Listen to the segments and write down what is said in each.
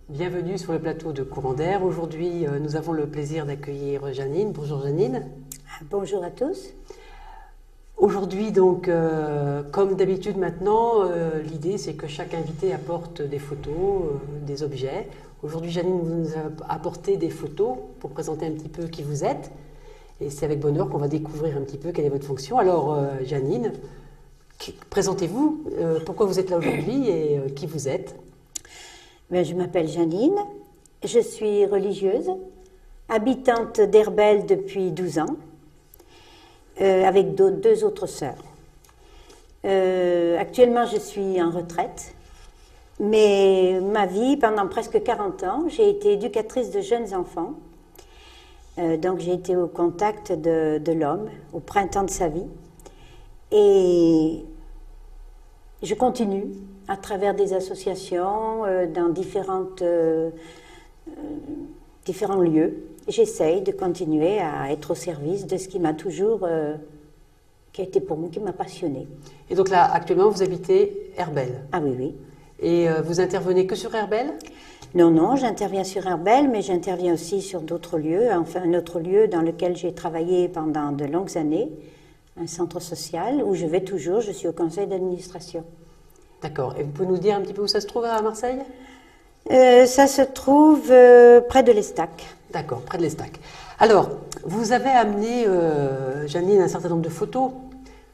Bienvenue sur le plateau de Courant d'air. Aujourd'hui, nous avons le plaisir d'accueillir Janine. Bonjour Janine. Bonjour à tous. Aujourd'hui, donc, comme d'habitude maintenant, l'idée c'est que chaque invité apporte des photos, des objets. Aujourd'hui, Janine vous nous a apporté des photos pour présenter un petit peu qui vous êtes. Et c'est avec bonheur qu'on va découvrir un petit peu quelle est votre fonction. Alors, Janine, présentez-vous, pourquoi vous êtes là aujourd'hui et qui vous êtes? Je m'appelle Janine, je suis religieuse, habitante d'Herbel depuis 12 ans, avec deux autres sœurs. Actuellement, je suis en retraite, mais ma vie, pendant presque 40 ans, j'ai été éducatrice de jeunes enfants. Donc j'ai été au contact de l'homme, au printemps de sa vie. Et je continue à travers des associations, dans différents lieux. J'essaye de continuer à être au service de ce qui m'a toujours, qui a été pour moi, qui m'a passionnée. Et donc là, actuellement, vous habitez Herbel? Ah oui, oui. Et vous intervenez que sur Herbel? Non, j'interviens sur Herbel, mais j'interviens aussi sur d'autres lieux. Enfin, un autre lieu dans lequel j'ai travaillé pendant de longues années, un centre social, où je vais toujours, je suis au conseil d'administration. D'accord. Et vous pouvez nous dire un petit peu où ça se trouve à Marseille? Ça se trouve près de l'Estac. D'accord, près de l'Estac. Alors, vous avez amené, Janine, un certain nombre de photos.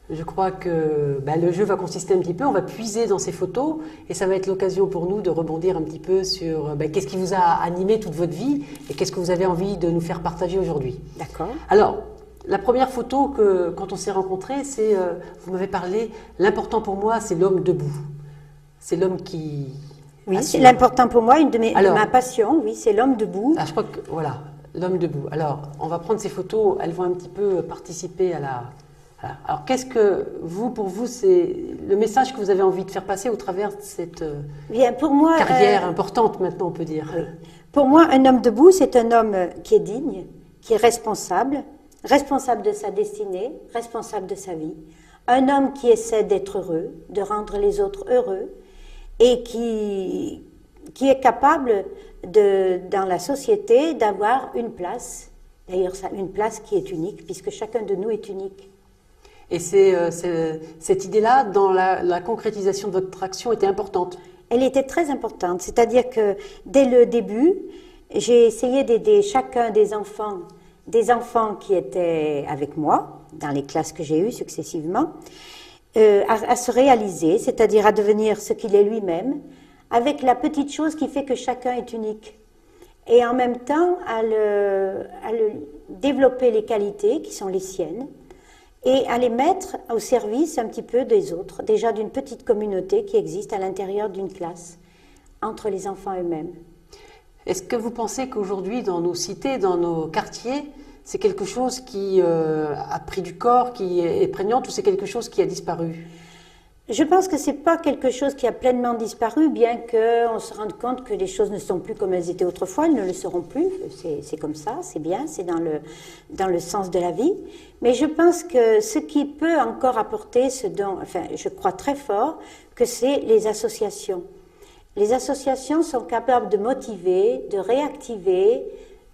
Je crois que le jeu va consister un petit peu, on va puiser dans ces photos et ça va être l'occasion pour nous de rebondir un petit peu sur qu'est-ce qui vous a animé toute votre vie et qu'est-ce que vous avez envie de nous faire partager aujourd'hui. D'accord. Alors, la première photo quand on s'est rencontrés, c'est, vous m'avez parlé, l'important pour moi, c'est l'homme debout. C'est l'homme qui... Oui, c'est l'important pour moi, de ma passion, oui, c'est l'homme debout. Je crois que, voilà, l'homme debout. Alors, on va prendre ces photos, elles vont un petit peu participer à la... Voilà. Alors, qu'est-ce que pour vous, c'est le message que vous avez envie de faire passer au travers de cette carrière importante, maintenant, on peut dire? Oui. Pour moi, un homme debout, c'est un homme qui est digne, qui est responsable de sa destinée, responsable de sa vie. Un homme qui essaie d'être heureux, de rendre les autres heureux, et qui est capable, dans la société, d'avoir une place. D'ailleurs, une place qui est unique, puisque chacun de nous est unique. Et cette idée-là, dans la concrétisation de votre action, était importante? Elle était très importante. C'est-à-dire que, dès le début, j'ai essayé d'aider chacun des enfants qui étaient avec moi, dans les classes que j'ai eues successivement, à se réaliser, c'est-à-dire à devenir ce qu'il est lui-même, avec la petite chose qui fait que chacun est unique. Et en même temps, à développer les qualités qui sont les siennes, et à les mettre au service un petit peu des autres, déjà d'une petite communauté qui existe à l'intérieur d'une classe, entre les enfants eux-mêmes. Est-ce que vous pensez qu'aujourd'hui, dans nos cités, dans nos quartiers, c'est quelque chose qui a pris du corps, qui est prégnant, ou c'est quelque chose qui a disparu? Je pense que ce n'est pas quelque chose qui a pleinement disparu, bien qu'on se rende compte que les choses ne sont plus comme elles étaient autrefois, elles ne le seront plus, c'est comme ça, c'est bien, c'est dans le sens de la vie. Mais je pense que ce qui peut encore apporter je crois très fort que c'est les associations. Les associations sont capables de motiver, de réactiver,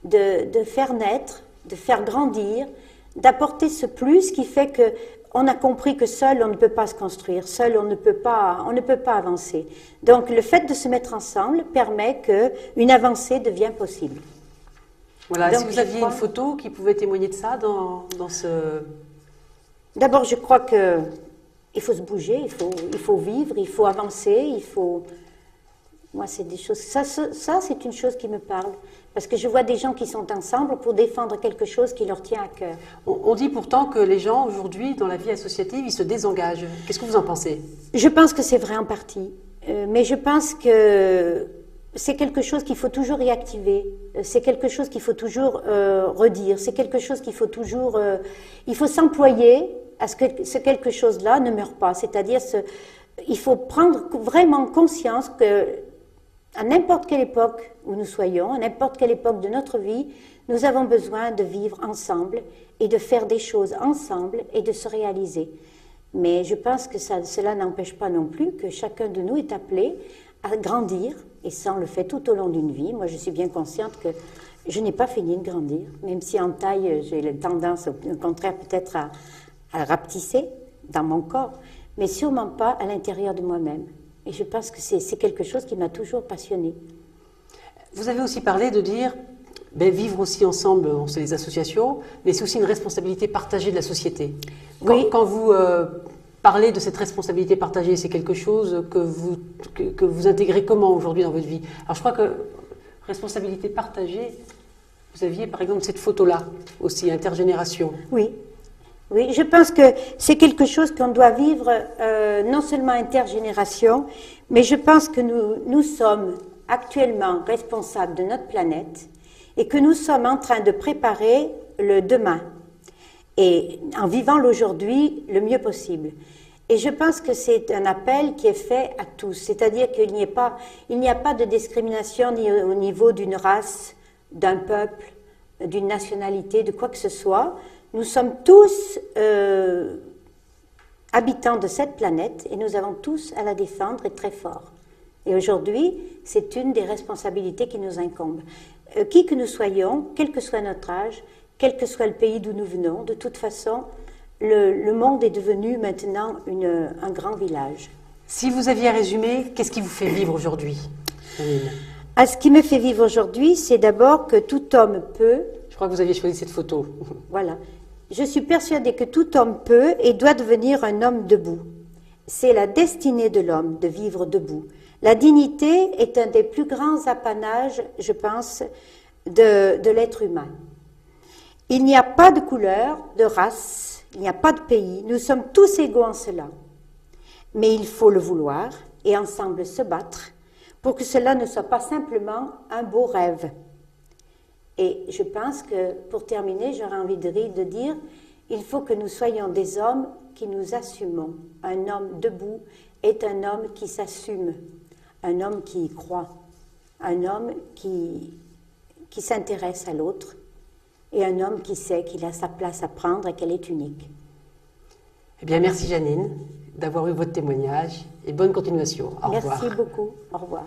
de faire naître, de faire grandir, d'apporter ce plus qui fait que on a compris que seul on ne peut pas se construire, seul on ne peut pas avancer. Donc le fait de se mettre ensemble permet qu'une avancée devienne possible. Voilà, donc, si vous aviez une photo qui pouvait témoigner de ça dans ce... D'abord, je crois qu'il faut se bouger, il faut vivre, il faut avancer, Moi, c'est des choses... Ça c'est une chose qui me parle. Parce que je vois des gens qui sont ensemble pour défendre quelque chose qui leur tient à cœur. On dit pourtant que les gens, aujourd'hui, dans la vie associative, ils se désengagent. Qu'est-ce que vous en pensez? Je pense que c'est vrai en partie. Mais je pense que c'est quelque chose qu'il faut toujours réactiver. C'est quelque chose qu'il faut toujours redire. C'est quelque chose qu'il faut toujours... il faut s'employer à ce que ce quelque chose-là ne meure pas. C'est-à-dire, il faut prendre vraiment conscience que à n'importe quelle époque où nous soyons, à n'importe quelle époque de notre vie, nous avons besoin de vivre ensemble et de faire des choses ensemble et de se réaliser. Mais je pense que cela n'empêche pas non plus que chacun de nous est appelé à grandir, et ça, on le fait tout au long d'une vie. Moi, je suis bien consciente que je n'ai pas fini de grandir, même si en taille, j'ai la tendance, au contraire, peut-être à rapetisser dans mon corps, mais sûrement pas à l'intérieur de moi-même. Et je pense que c'est quelque chose qui m'a toujours passionnée. Vous avez aussi parlé de dire, vivre aussi ensemble, c'est les associations, mais c'est aussi une responsabilité partagée de la société. Quand vous parlez de cette responsabilité partagée, c'est quelque chose que vous intégrez comment aujourd'hui dans votre vie? Alors je crois que responsabilité partagée, vous aviez par exemple cette photo-là aussi, intergénération. Oui. Oui, je pense que c'est quelque chose qu'on doit vivre non seulement intergénération, mais je pense que nous sommes actuellement responsables de notre planète et que nous sommes en train de préparer le demain et en vivant l'aujourd'hui le mieux possible. Et je pense que c'est un appel qui est fait à tous, c'est-à-dire qu'il n'y a pas de discrimination ni au niveau d'une race, d'un peuple, d'une nationalité, de quoi que ce soit. Nous sommes tous habitants de cette planète et nous avons tous à la défendre et très fort. Et aujourd'hui, c'est une des responsabilités qui nous incombe. Qui que nous soyons, quel que soit notre âge, quel que soit le pays d'où nous venons, de toute façon, le monde est devenu maintenant un grand village. Si vous aviez à résumer, qu'est-ce qui vous fait vivre aujourd'hui, Janine? Ce qui me fait vivre aujourd'hui, c'est d'abord que tout homme peut... Je crois que vous aviez choisi cette photo. Voilà. Je suis persuadée que tout homme peut et doit devenir un homme debout. C'est la destinée de l'homme de vivre debout. La dignité est un des plus grands apanages, je pense, de l'être humain. Il n'y a pas de couleur, de race, il n'y a pas de pays. Nous sommes tous égaux en cela. Mais il faut le vouloir et ensemble se battre pour que cela ne soit pas simplement un beau rêve. Et je pense que, pour terminer, j'aurais envie de dire, il faut que nous soyons des hommes qui nous assumons. Un homme debout est un homme qui s'assume, un homme qui y croit, un homme qui s'intéresse à l'autre et un homme qui sait qu'il a sa place à prendre et qu'elle est unique. Eh bien, merci Janine d'avoir eu votre témoignage et bonne continuation. Au revoir. Merci beaucoup. Au revoir.